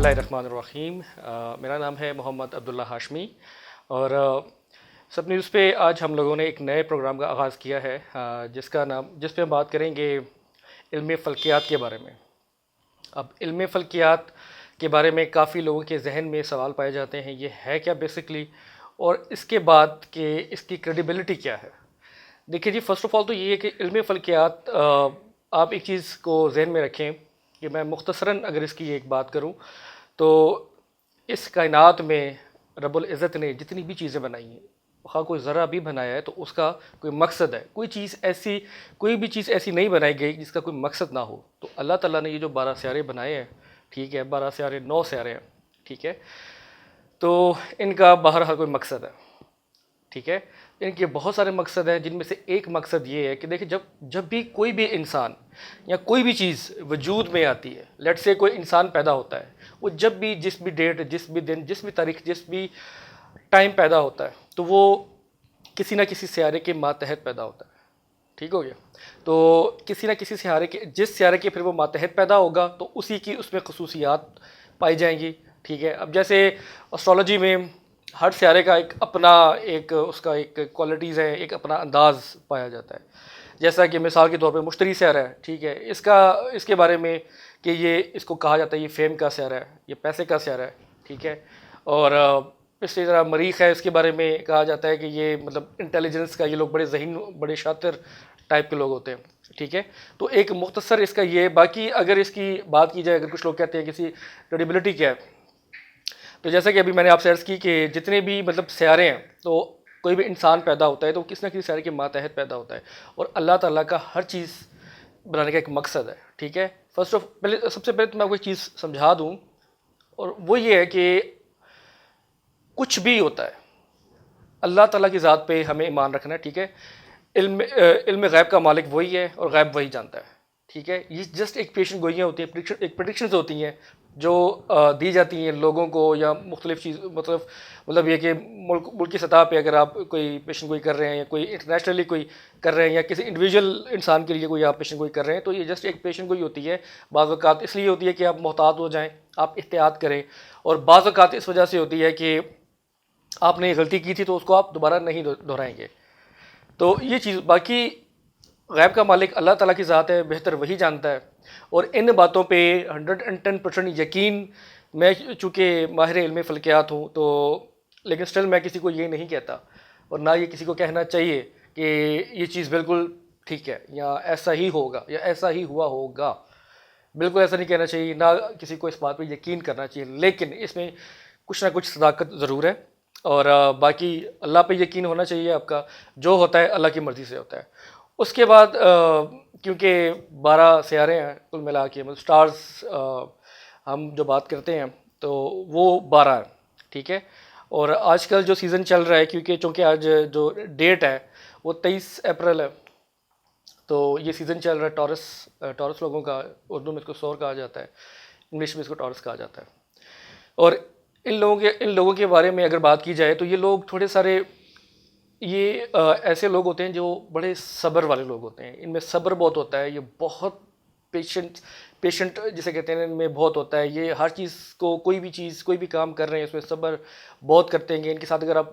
اللہ الرحمن الرحیم۔ میرا نام ہے محمد عبداللہ ہاشمی، اور سب نیوز پہ آج ہم لوگوں نے ایک نئے پروگرام کا آغاز کیا ہے، جس پہ ہم بات کریں گے علم فلکیات کے بارے میں۔ اب علم فلکیات کے بارے میں کافی لوگوں کے ذہن میں سوال پائے جاتے ہیں، یہ ہے کیا بیسکلی، اور اس کے بعد کہ اس کی کریڈیبلٹی کیا ہے۔ دیکھیے جی، فرسٹ آف آل تو یہ ہے کہ علم فلکیات، آپ ایک چیز کو ذہن میں رکھیں کہ میں مختصراً اگر اس کی ایک بات کروں تو اس کائنات میں رب العزت نے جتنی بھی چیزیں بنائی ہیں، خواہ کوئی ذرہ بھی بنایا ہے تو اس کا کوئی مقصد ہے۔ کوئی بھی چیز ایسی نہیں بنائی گئی جس کا کوئی مقصد نہ ہو۔ تو اللہ تعالیٰ نے یہ جو 12 سیارے بنائے ہیں، ٹھیک ہے، 12 سیارے 9 سیارے ہیں، ٹھیک ہے، تو ان کا بہرحال کوئی مقصد ہے، ٹھیک ہے۔ ان کے بہت سارے مقصد ہیں، جن میں سے ایک مقصد یہ ہے کہ دیکھیں جب بھی کوئی بھی انسان یا کوئی بھی چیز وجود میں آتی ہے، لیٹ سے کوئی انسان پیدا ہوتا ہے، وہ جب بھی جس بھی ڈیٹ، جس بھی دن، جس بھی تاریخ، جس بھی ٹائم پیدا ہوتا ہے تو وہ کسی نہ کسی سیارے کے ماتحت پیدا ہوتا ہے، ٹھیک ہو گیا۔ تو کسی نہ کسی سیارے کے، جس سیارے کے پھر وہ ماتحت پیدا ہوگا تو اسی کی اس میں خصوصیات پائی جائیں گی، ٹھیک ہے۔ اب جیسے اسٹرالوجی میں ہر سیارے کا ایک اپنا اس کا ایک کوالٹیز ہے، ایک اپنا انداز پایا جاتا ہے۔ جیسا کہ مثال کے طور پہ مشتری سیارہ ہے، ٹھیک ہے، اس کے بارے میں کہ یہ اس کو کہا جاتا ہے یہ فیم کا سیارہ ہے، یہ پیسے کا سیارہ ہے، ٹھیک ہے۔ اور اسی طرح مریخ ہے، اس کے بارے میں کہا جاتا ہے کہ یہ مطلب انٹیلیجنس کا، یہ لوگ بڑے ذہین، بڑے شاطر ٹائپ کے لوگ ہوتے ہیں، ٹھیک ہے۔ تو ایک مختصر اس کا یہ، باقی اگر اس کی بات کی جائے، اگر کچھ لوگ کہتے ہیں کہ اس کی کریڈیبلٹی کیا ہے، تو جیسا کہ ابھی میں نے آپ سے عرض کی کہ جتنے بھی مطلب سیارے ہیں، تو کوئی بھی انسان پیدا ہوتا ہے تو کسی نہ کسی سیارے کے ماتحت پیدا ہوتا ہے، اور اللہ تعالیٰ کا ہر چیز بنانے کا ایک مقصد ہے، ٹھیک ہے۔ سب سے پہلے تو میں آپ کو ایک چیز سمجھا دوں، اور وہ یہ ہے کہ کچھ بھی ہوتا ہے اللہ تعالیٰ کی ذات پہ ہمیں ایمان رکھنا ہے، ٹھیک ہے۔ علم غیب کا مالک وہی ہے اور غیب وہی جانتا ہے، ٹھیک ہے۔ یہ جسٹ ایک پیشن گوئیاں ہوتی ہیں، ایک پریڈکشنز ہوتی ہیں جو دی جاتی ہیں لوگوں کو، یا مختلف چیز، مطلب یہ کہ ملک کی سطح پہ اگر آپ کوئی پیشن گوئی کر رہے ہیں، یا کوئی انٹرنیشنلی کوئی کر رہے ہیں، یا کسی انڈیویجول انسان کے لیے کوئی آپ پیشن گوئی کر رہے ہیں، تو یہ جسٹ ایک پیشن گوئی ہوتی ہے۔ بعض اوقات اس لیے ہوتی ہے کہ آپ محتاط ہو جائیں، آپ احتیاط کریں، اور بعض اوقات اس وجہ سے ہوتی ہے کہ آپ نے غلطی کی تھی تو اس کو آپ دوبارہ نہیں دہرائیں گے۔ تو یہ چیز، باقی غیب کا مالک اللہ تعالیٰ کی ذات ہے، بہتر وہی جانتا ہے، اور ان باتوں پہ 110% یقین، میں چونکہ ماہر علم فلکیات ہوں تو، لیکن سٹل میں کسی کو یہ نہیں کہتا، اور نہ یہ کسی کو کہنا چاہیے کہ یہ چیز بالکل ٹھیک ہے، یا ایسا ہی ہوگا، یا ایسا ہی ہوا ہوگا۔ بالکل ایسا نہیں کہنا چاہیے، نہ کسی کو اس بات پہ یقین کرنا چاہیے، لیکن اس میں کچھ نہ کچھ صداقت ضرور ہے، اور باقی اللہ پہ یقین ہونا چاہیے آپ کا، جو ہوتا ہے اللہ کی مرضی سے ہوتا ہے۔ اس کے بعد کیونکہ 12 سیارے ہیں کل ملا کے، مطلب سٹارز ہم جو بات کرتے ہیں تو وہ 12 ہیں، ٹھیک ہے۔ اور آج کل جو سیزن چل رہا ہے، چونکہ آج جو ڈیٹ ہے وہ 23 اپریل ہے، تو یہ سیزن چل رہا ہے ٹورس لوگوں کا، اردو میں اس کو سور کہا جاتا ہے، انگلش میں اس کو ٹورس کہا جاتا ہے۔ اور ان لوگوں کے بارے میں اگر بات کی جائے تو یہ لوگ تھوڑے سارے، یہ ایسے لوگ ہوتے ہیں جو بڑے صبر والے لوگ ہوتے ہیں، ان میں صبر بہت ہوتا ہے، یہ بہت پیشنٹ جسے کہتے ہیں، ان میں بہت ہوتا ہے۔ یہ ہر چیز کو، کوئی بھی چیز، کوئی بھی کام کر رہے ہیں اس میں صبر بہت کرتے ہیں۔ ان کے ساتھ اگر آپ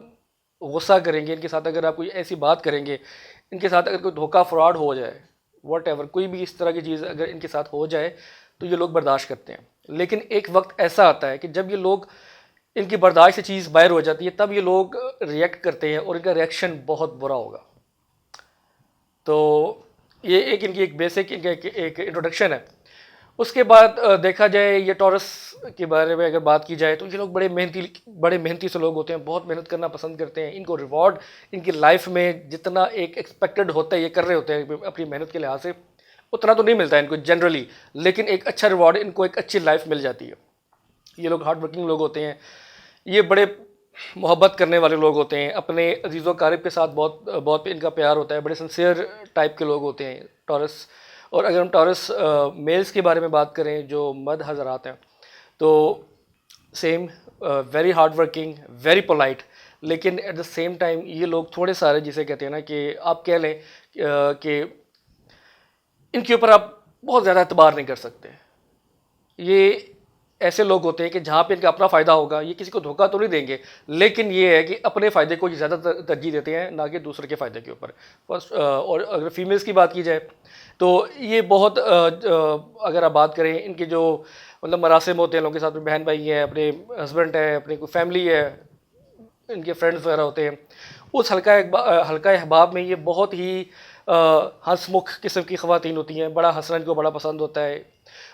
غصہ کریں گے، ان کے ساتھ اگر آپ کوئی ایسی بات کریں گے، ان کے ساتھ اگر کوئی دھوکہ فراڈ ہو جائے، واٹ ایور، کوئی بھی اس طرح کی چیز اگر ان کے ساتھ ہو جائے تو یہ لوگ برداشت کرتے ہیں۔ لیکن ایک وقت ایسا آتا ہے کہ جب یہ لوگ، ان کی برداشت سے چیز باہر ہو جاتی ہے، تب یہ لوگ ریئیکٹ کرتے ہیں، اور ان کا ریئیکشن بہت برا ہوگا۔ تو یہ ایک ان کی ایک بیسک ایک انٹروڈکشن ہے۔ اس کے بعد دیکھا جائے یہ ٹورس کے بارے میں اگر بات کی جائے تو یہ لوگ بڑے محنتی سے لوگ ہوتے ہیں، بہت محنت کرنا پسند کرتے ہیں۔ ان کو ریوارڈ ان کی لائف میں جتنا ایک ایکسپیکٹڈ ہوتا ہے، یہ کر رہے ہوتے ہیں اپنی محنت کے لحاظ سے، اتنا تو نہیں ملتا ہے ان کو جنرلی، لیکن ایک اچھا ریوارڈ، ان کو ایک اچھی لائف مل جاتی ہے۔ یہ لوگ ہارڈ ورکنگ لوگ ہوتے ہیں، یہ بڑے محبت کرنے والے لوگ ہوتے ہیں، اپنے عزیز و اقارب کے ساتھ بہت ان کا پیار ہوتا ہے، بڑے سنسیئر ٹائپ کے لوگ ہوتے ہیں ٹورس۔ اور اگر ہم ٹورس میلز کے بارے میں بات کریں جو مرد حضرات ہیں، تو same, very hard working, very polite, لیکن ایٹ دا سیم ٹائم یہ لوگ تھوڑے سارے جسے کہتے ہیں نا کہ آپ کہہ لیں کہ ان کے اوپر آپ بہت زیادہ اعتبار نہیں کر سکتے۔ یہ ایسے لوگ ہوتے ہیں کہ جہاں پہ ان کا اپنا فائدہ ہوگا، یہ کسی کو دھوکہ تو نہیں دیں گے، لیکن یہ ہے کہ اپنے فائدے کو زیادہ ترجیح دیتے ہیں نہ کہ دوسرے کے فائدے کے اوپر. اور اگر فیمیلز کی بات کی جائے تو یہ بہت اگر آپ بات کریں ان کے جو مطلب مراسم ہوتے ہیں لوگوں کے ساتھ، بہن بھائی ہیں، اپنے ہسبینڈ ہیں، اپنی کوئی فیملی ہے، ان کے فرینڈز وغیرہ ہوتے ہیں، اس حلقہ احباب میں یہ بہت ہی ہنس مکھ قسم کی خواتین ہوتی ہیں. بڑا ہنسنا ان کو بڑا پسند ہوتا ہے،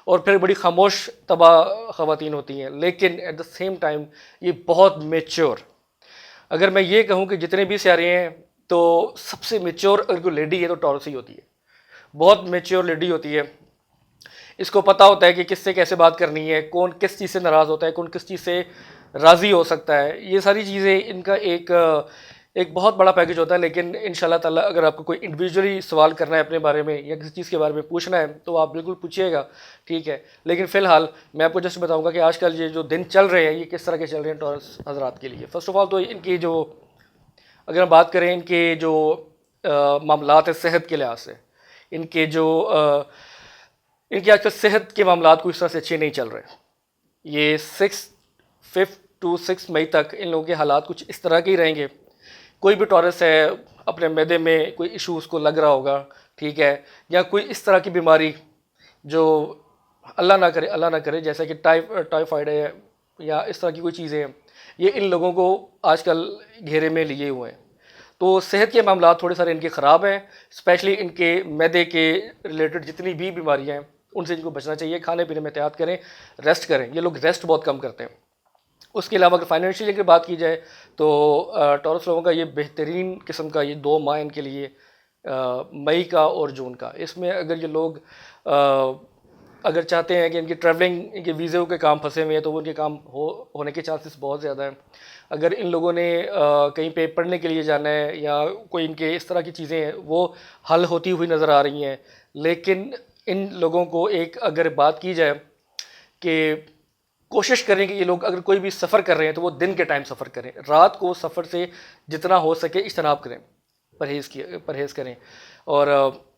اور پھر بڑی خاموش طبع خواتین ہوتی ہیں، لیکن ایٹ دا سیم ٹائم یہ بہت میچور. اگر میں یہ کہوں کہ جتنے بھی سیارے ہیں تو سب سے میچور اگر کوئی لیڈی ہے تو ٹورس ہی ہوتی ہے. بہت میچور لیڈی ہوتی ہے. اس کو پتہ ہوتا ہے کہ کس سے کیسے بات کرنی ہے، کون کس چیز سے ناراض ہوتا ہے، کون کس چیز سے راضی ہو سکتا ہے. یہ ساری چیزیں ان کا ایک بہت بڑا پیکج ہوتا ہے. لیکن ان شاء اللہ تعالیٰ اگر آپ کو کوئی انڈیویجولی سوال کرنا ہے اپنے بارے میں یا کسی چیز کے بارے میں پوچھنا ہے تو آپ بالکل پوچھیے گا، ٹھیک ہے. لیکن فی الحال میں آپ کو جسٹ بتاؤں گا کہ آج کل یہ جو دن چل رہے ہیں یہ کس طرح کے چل رہے ہیں ٹورس حضرات کے لیے. فرسٹ آف آل تو ان کی جو اگر ہم بات کریں ان کے جو معاملات ہیں صحت کے لحاظ سے، ان کے آج کل صحت کے معاملات کو اس طرح سے اچھے نہیں چل رہے. یہ 5 to 6 مئی تک ان لوگوں کے حالات کچھ اس طرح کے ہی رہیں گے. کوئی بھی ٹورس ہے اپنے معدے میں کوئی ایشو اس کو لگ رہا ہوگا، ٹھیک ہے، یا کوئی اس طرح کی بیماری جو اللہ نہ کرے جیسا کہ ٹائیفائڈ ہے یا اس طرح کی کوئی چیزیں ہیں، یہ ان لوگوں کو آج کل گھیرے میں لیے ہوئے ہیں. تو صحت کے معاملات تھوڑے سارے ان کے خراب ہیں، اسپیشلی ان کے معدے کے ریلیٹڈ جتنی بھی بیماریاں ہیں ان سے ان کو بچنا چاہیے. کھانے پینے میں احتیاط کریں، ریسٹ کریں. یہ لوگ ریسٹ بہت کم کرتے ہیں. اس کے علاوہ اگر فائنینشیلی کی بات کی جائے تو ٹورس لوگوں کا یہ بہترین قسم کا یہ 2 ماہ ان کے لیے مئی کا اور جون کا. اس میں اگر یہ لوگ اگر چاہتے ہیں کہ ان کی ٹریولنگ، ان کے ویزے کے کام پھنسے ہوئے ہیں تو وہ ان کے کام ہونے کے چانسز بہت زیادہ ہیں. اگر ان لوگوں نے کہیں پہ پڑھنے کے لیے جانا ہے یا کوئی ان کے اس طرح کی چیزیں ہیں وہ حل ہوتی ہوئی نظر آ رہی ہیں. لیکن ان لوگوں کو ایک اگر بات کی جائے کہ کوشش کریں کہ یہ لوگ اگر کوئی بھی سفر کر رہے ہیں تو وہ دن کے ٹائم سفر کریں. رات کو سفر سے جتنا ہو سکے اجتناب کریں، پرہیز کریں. اور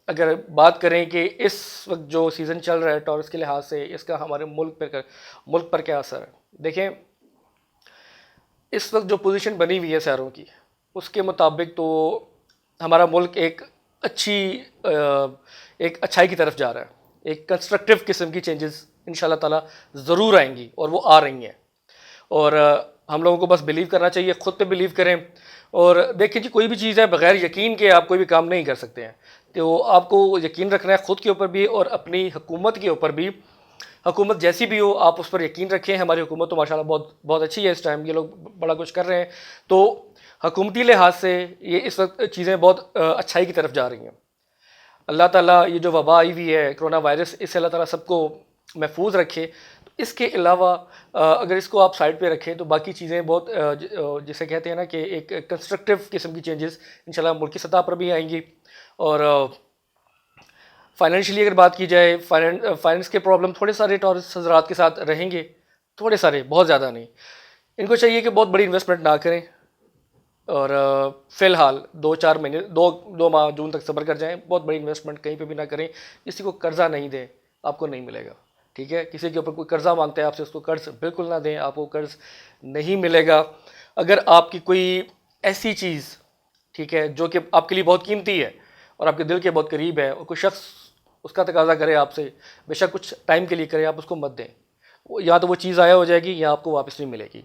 اگر بات کریں کہ اس وقت جو سیزن چل رہا ہے ٹورس کے لحاظ سے اس کا ہمارے ملک پر کیا اثر ہے، دیکھیں اس وقت جو پوزیشن بنی ہوئی ہے سیاروں کی اس کے مطابق تو ہمارا ملک ایک اچھائی کی طرف جا رہا ہے. ایک کنسٹرکٹیو قسم کی چینجز ان شاء اللہ تعالیٰ ضرور آئیں گی اور وہ آ رہی ہیں. اور ہم لوگوں کو بس بلیو کرنا چاہیے، خود پہ بلیو کریں. اور دیکھیں جی کوئی بھی چیز ہے بغیر یقین کے آپ کوئی بھی کام نہیں کر سکتے ہیں. تو آپ کو یقین رکھنا ہے خود کے اوپر بھی اور اپنی حکومت کے اوپر بھی. حکومت جیسی بھی ہو آپ اس پر یقین رکھیں. ہماری حکومت تو ماشاءاللہ بہت اچھی ہے. اس ٹائم یہ لوگ بڑا کچھ کر رہے ہیں. تو حکومتی لحاظ سے یہ اس وقت چیزیں بہت اچھائی کی طرف جا رہی ہیں. اللہ تعالیٰ یہ جو وبا آئی ہوئی ہے کرونا وائرس، اس سے اللہ تعالیٰ سب کو محفوظ رکھے. اس کے علاوہ اگر اس کو آپ سائڈ پہ رکھیں تو باقی چیزیں بہت جسے کہتے ہیں نا کہ ایک کنسٹرکٹیو قسم کی چینجز انشاءاللہ ملکی سطح پر بھی آئیں گی. اور فائنینشلی اگر بات کی جائے فائنینس کے پرابلم تھوڑے سارے ٹورس حضرات کے ساتھ رہیں گے، تھوڑے سارے، بہت زیادہ نہیں. ان کو چاہیے کہ بہت بڑی انویسٹمنٹ نہ کریں اور فی الحال 2-4 مہینے 2 ماہ جون تک صبر کر جائیں. بہت بڑی انویسٹمنٹ کہیں پہ بھی نہ کریں. کسی کو قرضہ نہیں دیں، آپ کو نہیں ملے گا، ٹھیک ہے. کسی کے اوپر کوئی قرضہ مانگتا ہے آپ سے، اس کو قرض بالکل نہ دیں، آپ کو قرض نہیں ملے گا. اگر آپ کی کوئی ایسی چیز، ٹھیک ہے، جو کہ آپ کے لیے بہت قیمتی ہے اور آپ کے دل کے بہت قریب ہے اور کوئی شخص اس کا تقاضا کرے آپ سے، بے شک کچھ ٹائم کے لیے کرے، آپ اس کو مت دیں. یا تو وہ چیز ضائع ہو جائے گی یا آپ کو واپس نہیں ملے گی.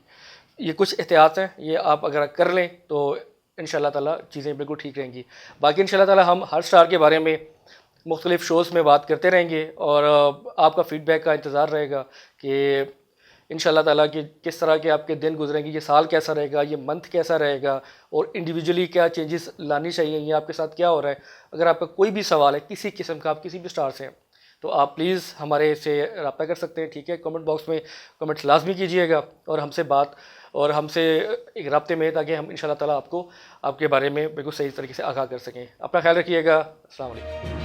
یہ کچھ احتیاط ہیں، یہ آپ اگر کر لیں تو ان شاء اللہ تعالیٰ چیزیں بالکل ٹھیک رہیں گی. باقی ان شاء اللہ تعالیٰ ہم ہر اسٹار کے بارے میں مختلف شوز میں بات کرتے رہیں گے اور آپ کا فیڈ بیک کا انتظار رہے گا کہ ان شاء اللہ تعالیٰ کہ کس طرح کے آپ کے دن گزریں گے، یہ سال کیسا رہے گا، یہ منتھ کیسا رہے گا، اور انڈیویجولی کیا چینجز لانی چاہیے، یہ آپ کے ساتھ کیا ہو رہا ہے. اگر آپ کا کوئی بھی سوال ہے کسی قسم کا، آپ کسی بھی اسٹار سے ہیں تو آپ پلیز ہمارے سے رابطہ کر سکتے ہیں، ٹھیک ہے. کمنٹ باکس میں کمنٹس لازمی کیجیے گا اور ہم سے بات اور ہم سے ایک رابطے میں، تاکہ ہم ان شاء اللہ تعالیٰ آپ کو آپ کے بارے میں بالکل صحیح طریقے سے آگاہ کر سکیں. اپنا خیال رکھیے گا. السلام علیکم.